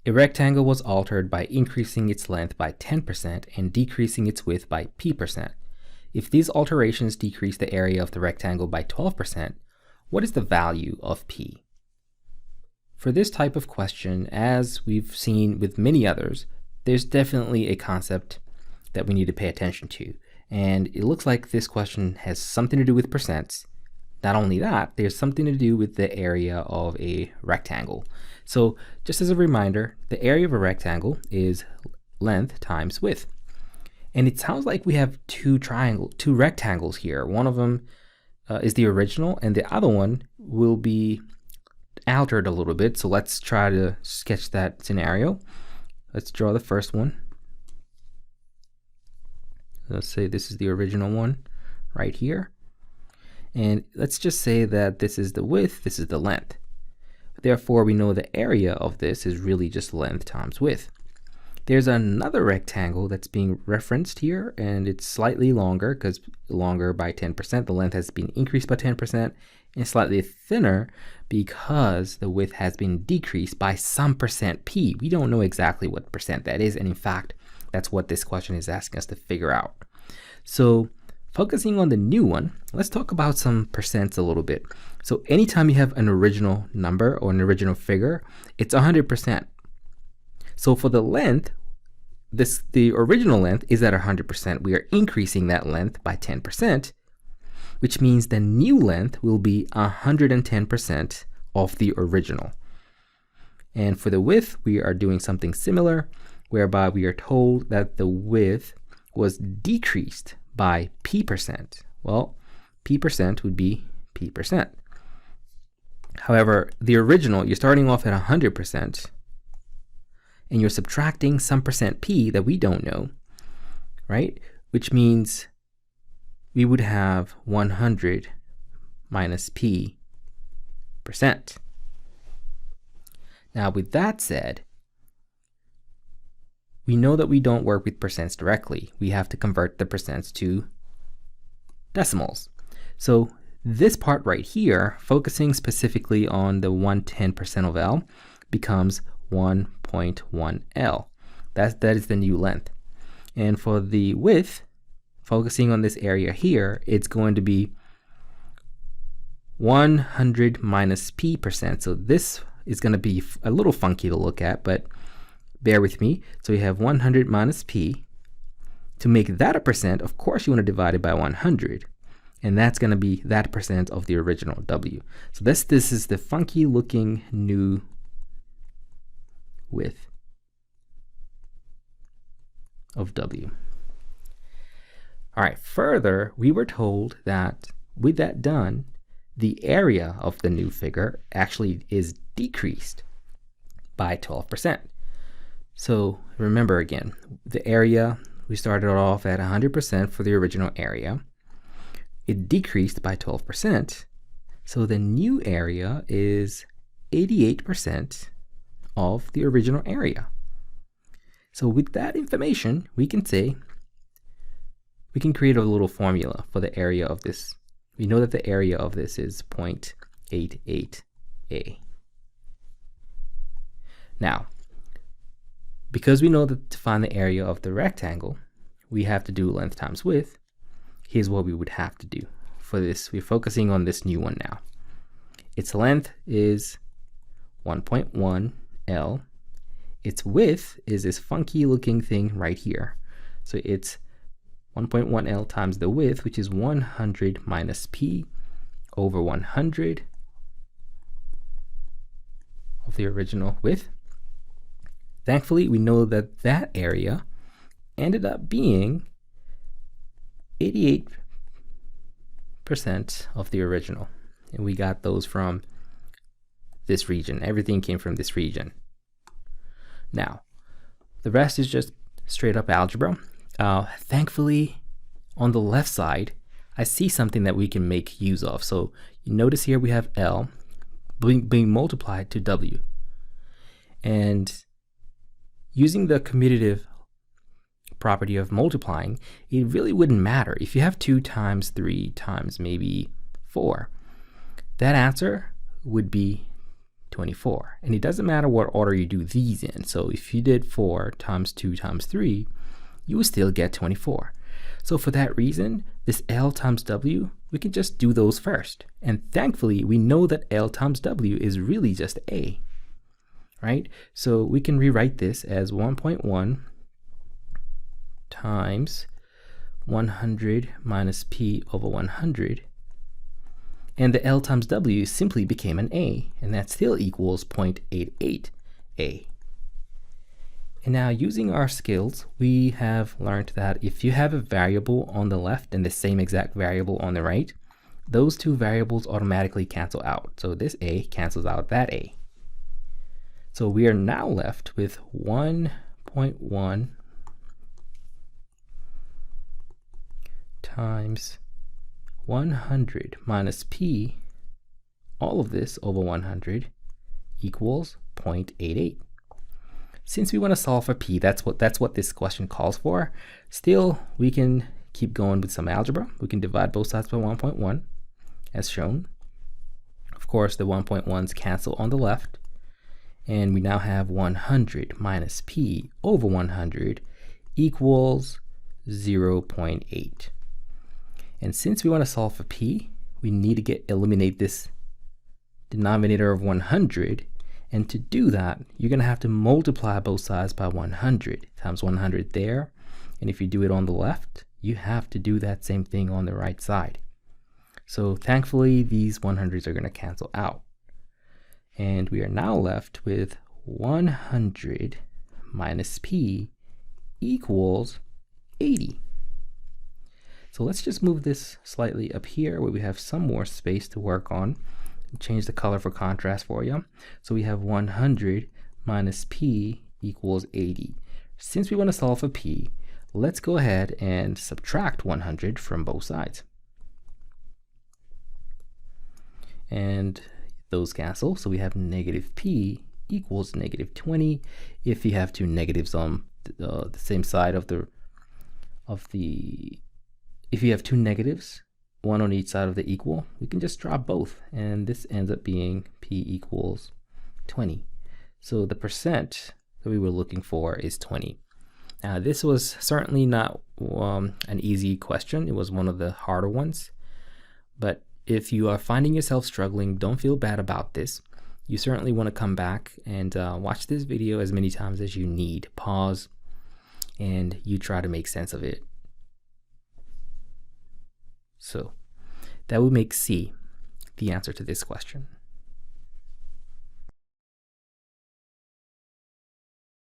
A rectangle was altered by increasing its length by 10% and decreasing its width by p%. If these alterations decrease the area of the rectangle by 12%, what is the value of p? For this type of question, as we've seen with many others, there's definitely a concept that we need to pay attention to. And it looks like this question has something to do with percents. Not only that, there's something to do with the area of a rectangle. So just as a reminder, the area of a rectangle is length times width. And it sounds like we have two rectangles here. One of them is the original, and the other one will be altered a little bit. So let's try to sketch that scenario. Let's draw the first one. Let's say this is the original one right here. And let's just say that this is the width, this is the length. Therefore, we know the area of this is really just length times width. There's another rectangle that's being referenced here, and it's slightly longer because longer by 10%. The length has been increased by 10%, and slightly thinner because the width has been decreased by some percent p. We don't know exactly what percent that is, and in fact, that's what this question is asking us to figure out. So focusing on the new one, let's talk about some percents a little bit. So anytime you have an original number or an original figure, it's 100%. So for the length, the original length is at 100%. We are increasing that length by 10%, which means the new length will be 110% of the original. And for the width, we are doing something similar, whereby we are told that the width was decreased by p%. Well, p% would be p%. However, the original, you're starting off at 100%, and you're subtracting some percent p that we don't know, right? Which means we would have 100 minus p%. Now, with that said, we know that we don't work with percents directly. We have to convert the percents to decimals. So this part right here, focusing specifically on the 1/10% of L, becomes 1.1 L. That is the new length. And for the width, focusing on this area here, it's going to be 100 minus p%. So this is going to be a little funky to look at, but bear with me. So you have 100 minus p. To make that a percent, of course you want to divide it by 100. And that's going to be that percent of the original W. So this is the funky looking new width of W. All right, further, we were told that with that done, the area of the new figure actually is decreased by 12%. So remember again, the area, we started off at 100% for the original area. It decreased by 12%. So the new area is 88% of the original area. So with that information, we can say, we can create a little formula for the area of this. We know that the area of this is 0.88a. Now, because we know that to find the area of the rectangle, we have to do length times width. Here's what we would have to do. For this, we're focusing on this new one now. Its length is 1.1 L. Its width is this funky looking thing right here. So it's 1.1 L times the width, which is 100 minus p over 100 of the original width. Thankfully, we know that that area ended up being 88% of the original. And we got those from this region. Everything came from this region. Now, the rest is just straight up algebra. Thankfully, on the left side, I see something that we can make use of. So you notice here we have L being multiplied to W. And using the commutative property of multiplying, it really wouldn't matter. If you have 2 times 3 times maybe 4, that answer would be 24. And it doesn't matter what order you do these in. So if you did 4 times 2 times 3, you would still get 24. So for that reason, this L times W, we can just do those first. And thankfully, we know that L times W is really just A, right? So we can rewrite this as 1.1 times 100 minus P over 100. And the L times W simply became an A, and that still equals 0.88 A. And now using our skills, we have learned that if you have a variable on the left and the same exact variable on the right, those two variables automatically cancel out. So this A cancels out that A. So we are now left with 1.1 times 100 minus P, all of this over 100, equals 0.88. Since we want to solve for P, that's what this question calls for. Still, we can keep going with some algebra. We can divide both sides by 1.1, as shown. Of course, the 1.1s cancel on the left, and we now have 100 minus P over 100 equals 0.8. And since we want to solve for P, we need to eliminate this denominator of 100. And to do that, you're going to have to multiply both sides by 100 times 100 there. And if you do it on the left, you have to do that same thing on the right side. So thankfully, these 100s are going to cancel out. And we are now left with 100 minus P equals 80. So let's just move this slightly up here where we have some more space to work on. Change the color for contrast for you. So we have 100 minus P equals 80. Since we want to solve for P, let's go ahead and subtract 100 from both sides. And those cancel, so we have negative P equals negative 20. If you have two negatives on the same side if you have two negatives, one on each side of the equal, we can just drop both, and this ends up being P equals 20. So the percent that we were looking for is 20. Now this was certainly not an easy question. It was one of the harder ones, but if you are finding yourself struggling, don't feel bad about this. You certainly want to come back and watch this video as many times as you need. Pause, and you try to make sense of it. So that would make C the answer to this question.